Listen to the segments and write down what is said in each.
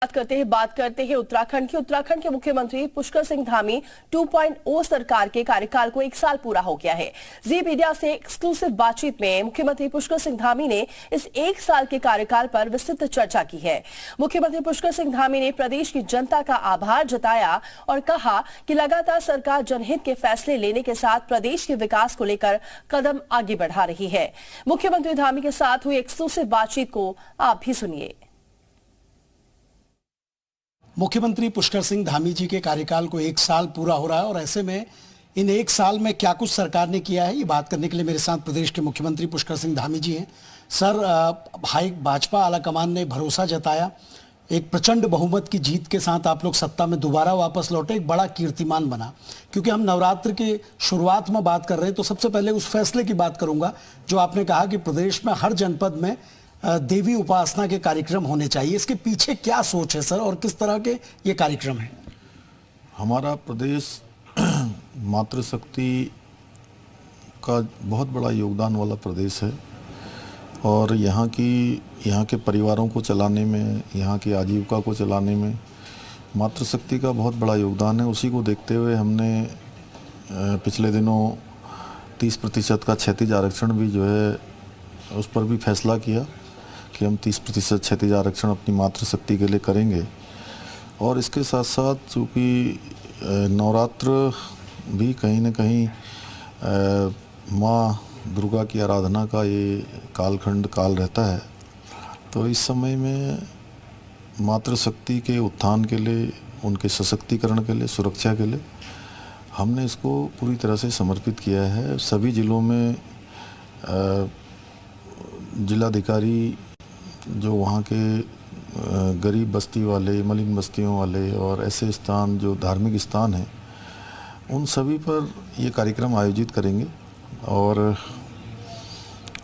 बात करते हैं उत्तराखंड के मुख्यमंत्री पुष्कर सिंह धामी 2.0 सरकार के कार्यकाल को 1 साल पूरा हो गया है। जी मीडिया से एक्सक्लूसिव बातचीत में मुख्यमंत्री पुष्कर सिंह धामी ने इस 1 साल के कार्यकाल पर विस्तृत चर्चा की है। मुख्यमंत्री पुष्कर सिंह धामी ने प्रदेश की जनता का आभार जताया और कहा कि लगातार सरकार जनहित के फैसले लेने के साथ प्रदेश के विकास को लेकर कदम आगे बढ़ा रही है। मुख्यमंत्री धामी के साथ हुई एक्सक्लूसिव बातचीत को आप भी सुनिए। मुख्यमंत्री पुष्कर सिंह धामी जी के कार्यकाल को 1 साल पूरा हो रहा है और ऐसे में इन 1 साल में क्या कुछ सरकार ने किया है, ये बात करने के लिए मेरे साथ प्रदेश के मुख्यमंत्री पुष्कर सिंह धामी जी हैं। सर, भाजपा आलाकमान ने भरोसा जताया, एक प्रचंड बहुमत की जीत के साथ आप लोग सत्ता में दोबारा वापस लौटे, एक बड़ा कीर्तिमान बना। क्योंकि हम नवरात्र के शुरुआत में बात कर रहे हैं तो सबसे पहले उस फैसले की बात करूंगा जो आपने कहा कि प्रदेश में हर जनपद में देवी उपासना के कार्यक्रम होने चाहिए। इसके पीछे क्या सोच है सर और किस तरह के ये कार्यक्रम है? हमारा प्रदेश मातृशक्ति का बहुत बड़ा योगदान वाला प्रदेश है और यहाँ के परिवारों को चलाने में, यहाँ की आजीविका को चलाने में मातृशक्ति का बहुत बड़ा योगदान है। उसी को देखते हुए हमने पिछले दिनों 30% का क्षैतिज आरक्षण भी जो है उस पर भी फैसला किया कि हम 30% क्षैतिज आरक्षण अपनी मातृशक्ति के लिए करेंगे। और इसके साथ साथ चूँकि नवरात्र भी कहीं न कहीं माँ दुर्गा की आराधना का ये काल रहता है, तो इस समय में मातृशक्ति के उत्थान के लिए, उनके सशक्तिकरण के लिए, सुरक्षा के लिए हमने इसको पूरी तरह से समर्पित किया है। सभी ज़िलों में जिलाधिकारी जो वहाँ के गरीब बस्ती वाले, मलिन बस्तियों वाले और ऐसे स्थान जो धार्मिक स्थान हैं, उन सभी पर ये कार्यक्रम आयोजित करेंगे और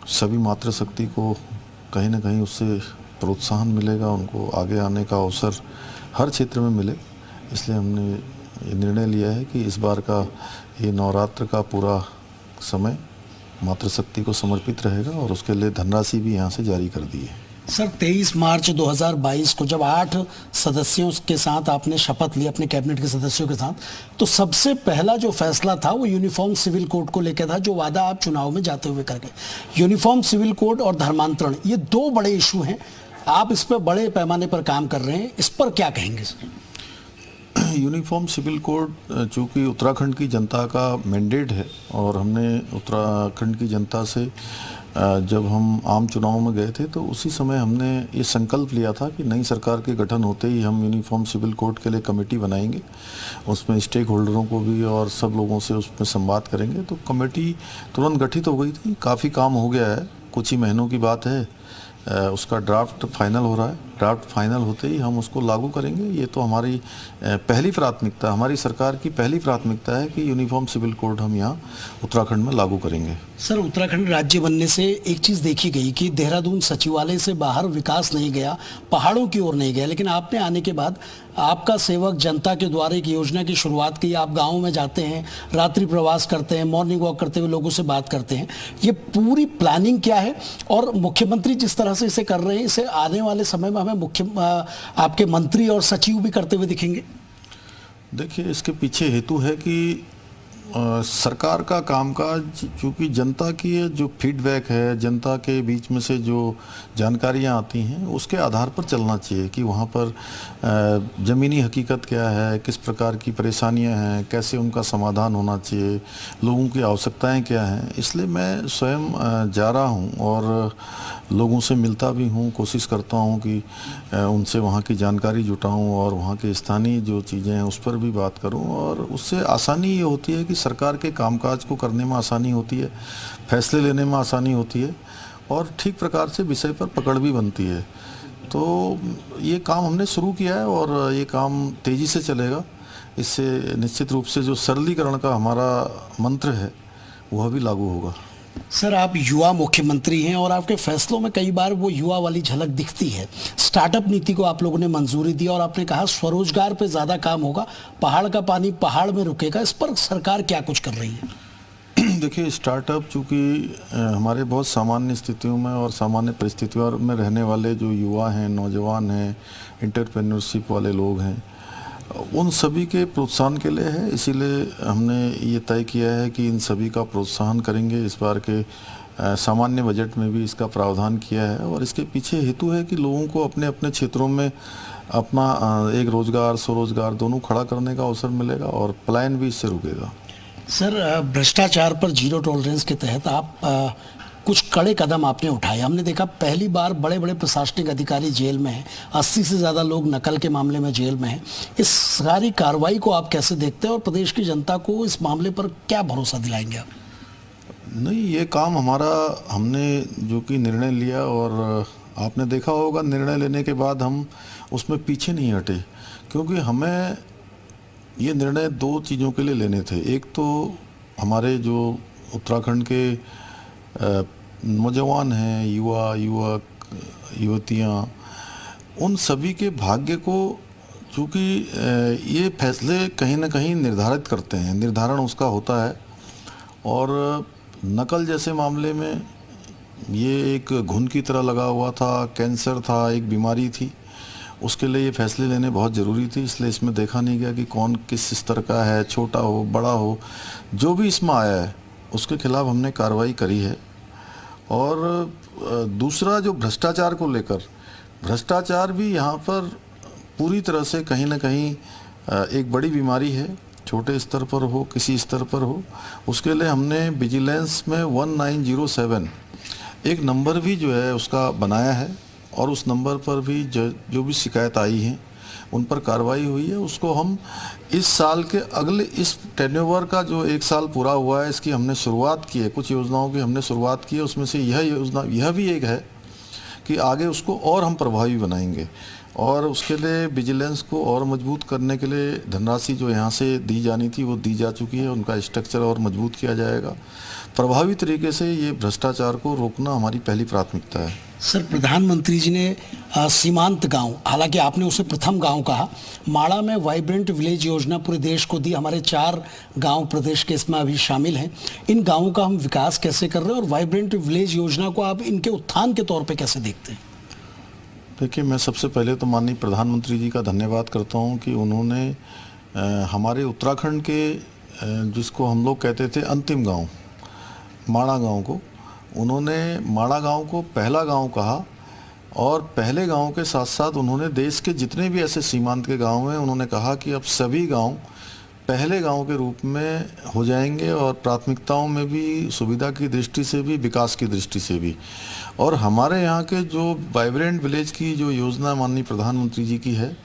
सभी मातृशक्ति को कहीं ना कहीं उससे प्रोत्साहन मिलेगा, उनको आगे आने का अवसर हर क्षेत्र में मिले। इसलिए हमने ये निर्णय लिया है कि इस बार का ये नवरात्र का पूरा समय मातृशक्ति को समर्पित रहेगा और उसके लिए धनराशि भी यहाँ से जारी कर दी है। सर, 23 मार्च 2022 को जब 8 सदस्यों के साथ आपने शपथ ली, अपने कैबिनेट के सदस्यों के साथ, तो सबसे पहला जो फैसला था वो यूनिफॉर्म सिविल कोड को लेकर था, जो वादा आप चुनाव में जाते हुए कर गए। यूनिफॉर्म सिविल कोड और धर्मांतरण, ये 2 बड़े इशू हैं, आप इस पर बड़े पैमाने पर काम कर रहे हैं, इस पर क्या कहेंगे सर? यूनिफॉर्म सिविल कोड चूँकि उत्तराखंड की जनता का मैंडेट है और हमने उत्तराखंड की जनता से जब हम आम चुनाव में गए थे तो उसी समय हमने ये संकल्प लिया था कि नई सरकार के गठन होते ही हम यूनिफॉर्म सिविल कोड के लिए कमेटी बनाएंगे, उसमें स्टेक होल्डरों को भी और सब लोगों से उसमें संवाद करेंगे। तो कमेटी तुरंत गठित हो गई थी, काफ़ी काम हो गया है, कुछ ही महीनों की बात है, उसका ड्राफ्ट फाइनल हो रहा है। ड्राफ्ट फाइनल होते ही हम उसको लागू करेंगे। ये तो हमारी पहली प्राथमिकता, हमारी सरकार की पहली प्राथमिकता है कि यूनिफॉर्म सिविल कोड हम यहाँ उत्तराखंड में लागू करेंगे। सर, उत्तराखंड राज्य बनने से एक चीज़ देखी गई कि देहरादून सचिवालय से बाहर विकास नहीं गया, पहाड़ों की ओर नहीं गया, लेकिन आपने आने के बाद आपका सेवक जनता के द्वारा एक योजना की शुरुआत की। आप गाँव में जाते हैं, रात्रि प्रवास करते हैं, मॉर्निंग वॉक करते हुए लोगों से बात करते हैं। ये पूरी प्लानिंग क्या है और मुख्यमंत्री जिस तरह से इसे कर रहे हैं, इसे आने वाले समय में हमें आपके मंत्री और सचिव भी करते हुए दिखेंगे? देखिए, इसके पीछे हेतु है कि सरकार का कामकाज, चूँकि जनता की जो फीडबैक है, जनता के बीच में से जो जानकारियाँ आती हैं, उसके आधार पर चलना चाहिए कि वहाँ पर ज़मीनी हकीकत क्या है, किस प्रकार की परेशानियाँ हैं, कैसे उनका समाधान होना चाहिए, लोगों की आवश्यकताएं क्या हैं। इसलिए मैं स्वयं जा रहा हूँ और लोगों से मिलता भी हूँ, कोशिश करता हूँ कि उनसे वहाँ की जानकारी जुटाऊँ और वहाँ के स्थानीय जो चीज़ें हैं उस पर भी बात करूँ। और उससे आसानी ये होती है कि सरकार के कामकाज को करने में आसानी होती है, फैसले लेने में आसानी होती है और ठीक प्रकार से विषय पर पकड़ भी बनती है। तो ये काम हमने शुरू किया है और ये काम तेज़ी से चलेगा। इससे निश्चित रूप से जो सरलीकरण का हमारा मंत्र है वह भी लागू होगा। सर, आप युवा मुख्यमंत्री हैं और आपके फैसलों में कई बार वो युवा वाली झलक दिखती है। स्टार्टअप नीति को आप लोगों ने मंजूरी दी और आपने कहा स्वरोजगार पे ज़्यादा काम होगा, पहाड़ का पानी पहाड़ में रुकेगा। इस पर सरकार क्या कुछ कर रही है? देखिए, स्टार्टअप चूँकि हमारे बहुत सामान्य स्थितियों में और सामान्य परिस्थितियों में रहने वाले जो युवा हैं, नौजवान हैं, एंटरप्रेन्योरशिप वाले लोग हैं, उन सभी के प्रोत्साहन के लिए है। इसीलिए हमने ये तय किया है कि इन सभी का प्रोत्साहन करेंगे। इस बार के सामान्य बजट में भी इसका प्रावधान किया है और इसके पीछे हेतु है कि लोगों को अपने अपने क्षेत्रों में अपना एक रोजगार, स्वरोजगार दोनों खड़ा करने का अवसर मिलेगा और पलायन भी इससे रुकेगा। सर, भ्रष्टाचार पर जीरो टॉलरेंस के तहत आप कुछ कड़े कदम आपने उठाए। हमने देखा पहली बार बड़े बड़े प्रशासनिक अधिकारी जेल में हैं, 80 से ज़्यादा लोग नकल के मामले में जेल में हैं। इस सारी कार्रवाई को आप कैसे देखते हैं और प्रदेश की जनता को इस मामले पर क्या भरोसा दिलाएंगे आप? नहीं, ये काम हमारा, हमने जो कि निर्णय लिया और आपने देखा होगा निर्णय लेने के बाद हम उसमें पीछे नहीं हटे, क्योंकि हमें ये निर्णय दो चीज़ों के लिए लेने थे। एक तो हमारे जो उत्तराखंड के नौजवान हैं, युवक, युवतियाँ, उन सभी के भाग्य को, चूँकि ये फैसले कहीं ना कहीं निर्धारित करते हैं, निर्धारण उसका होता है। और नकल जैसे मामले में ये एक घुन की तरह लगा हुआ था, कैंसर था, एक बीमारी थी, उसके लिए ये फैसले लेने बहुत ज़रूरी थी। इसलिए इसमें देखा नहीं गया कि कौन किस स्तर का है, छोटा हो बड़ा हो, जो भी इसमें आया है उसके खिलाफ हमने कार्रवाई करी है। और दूसरा, जो भ्रष्टाचार को लेकर, भ्रष्टाचार भी यहाँ पर पूरी तरह से कहीं ना कहीं एक बड़ी बीमारी है, छोटे स्तर पर हो, किसी स्तर पर हो। उसके लिए हमने विजिलेंस में 1907 एक नंबर भी जो है उसका बनाया है और उस नंबर पर भी जो भी शिकायत आई है उन पर कार्रवाई हुई है। उसको हम इस साल के अगले, इस टेन्योवर का जो एक साल पूरा हुआ है, इसकी हमने शुरुआत की है, कुछ योजनाओं की हमने शुरुआत की है। उसमें से यह योजना, यह भी एक है कि आगे उसको और हम प्रभावी बनाएंगे और उसके लिए विजिलेंस को और मजबूत करने के लिए धनराशि जो यहाँ से दी जानी थी वो दी जा चुकी है, उनका स्ट्रक्चर और मजबूत किया जाएगा। प्रभावी तरीके से ये भ्रष्टाचार को रोकना हमारी पहली प्राथमिकता है। सर, प्रधानमंत्री जी ने सीमांत गांव, हालांकि आपने उसे प्रथम गांव कहा, माड़ा में वाइब्रेंट विलेज योजना पूरे देश को दी। हमारे 4 गांव प्रदेश के इसमें अभी शामिल हैं। इन गांवों का हम विकास कैसे कर रहे हैं और वाइब्रेंट विलेज योजना को आप इनके उत्थान के तौर पे कैसे देखते हैं? देखिए, मैं सबसे पहले तो माननीय प्रधानमंत्री जी का धन्यवाद करता हूं कि उन्होंने हमारे उत्तराखंड के जिसको हम लोग कहते थे अंतिम गांव, माड़ा गांव को, उन्होंने माड़ा गांव को पहला गांव कहा और पहले गांव के साथ साथ उन्होंने देश के जितने भी ऐसे सीमांत के गांव हैं, उन्होंने कहा कि अब सभी गांव पहले गांव के रूप में हो जाएंगे और प्राथमिकताओं में भी, सुविधा की दृष्टि से भी, विकास की दृष्टि से भी। और हमारे यहाँ के जो वाइब्रेंट विलेज की जो योजना माननीय प्रधानमंत्री जी की है,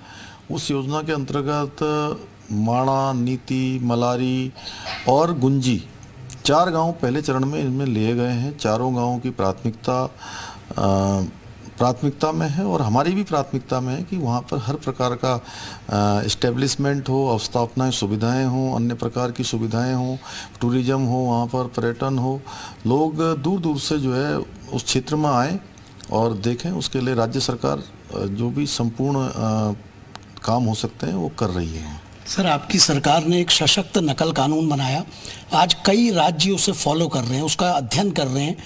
उस योजना के अंतर्गत माड़ा, नीति, मलारी और गुंजी 4 गांव पहले चरण में इनमें लिए गए हैं। चारों गांवों की प्राथमिकता में है और हमारी भी प्राथमिकता में है कि वहाँ पर हर प्रकार का इस्टेब्लिशमेंट हो, अवस्थापनाएं, सुविधाएं हों, अन्य प्रकार की सुविधाएं हों, टूरिज्म हो, वहाँ पर पर्यटन हो, लोग दूर दूर से जो है उस क्षेत्र में आएँ और देखें। उसके लिए राज्य सरकार जो भी संपूर्ण काम हो सकते हैं वो कर रही है। सर, आपकी सरकार ने एक सशक्त नकल कानून बनाया, आज कई राज्य उसे फॉलो कर रहे हैं, उसका अध्ययन कर रहे हैं,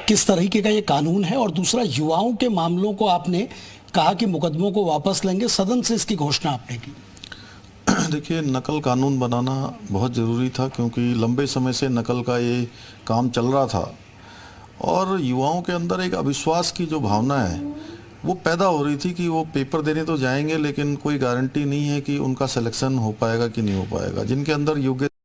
किस तरीके का ये कानून है। और दूसरा, युवाओं के मामलों को आपने कहा कि मुकदमों को वापस लेंगे, सदन से इसकी घोषणा आपने की। देखिए, नकल कानून बनाना बहुत ज़रूरी था क्योंकि लंबे समय से नकल का ये काम चल रहा था और युवाओं के अंदर एक अविश्वास की जो भावना है वो पैदा हो रही थी कि वो पेपर देने तो जाएंगे लेकिन कोई गारंटी नहीं है कि उनका सिलेक्शन हो पाएगा कि नहीं हो पाएगा। जिनके अंदर योग्य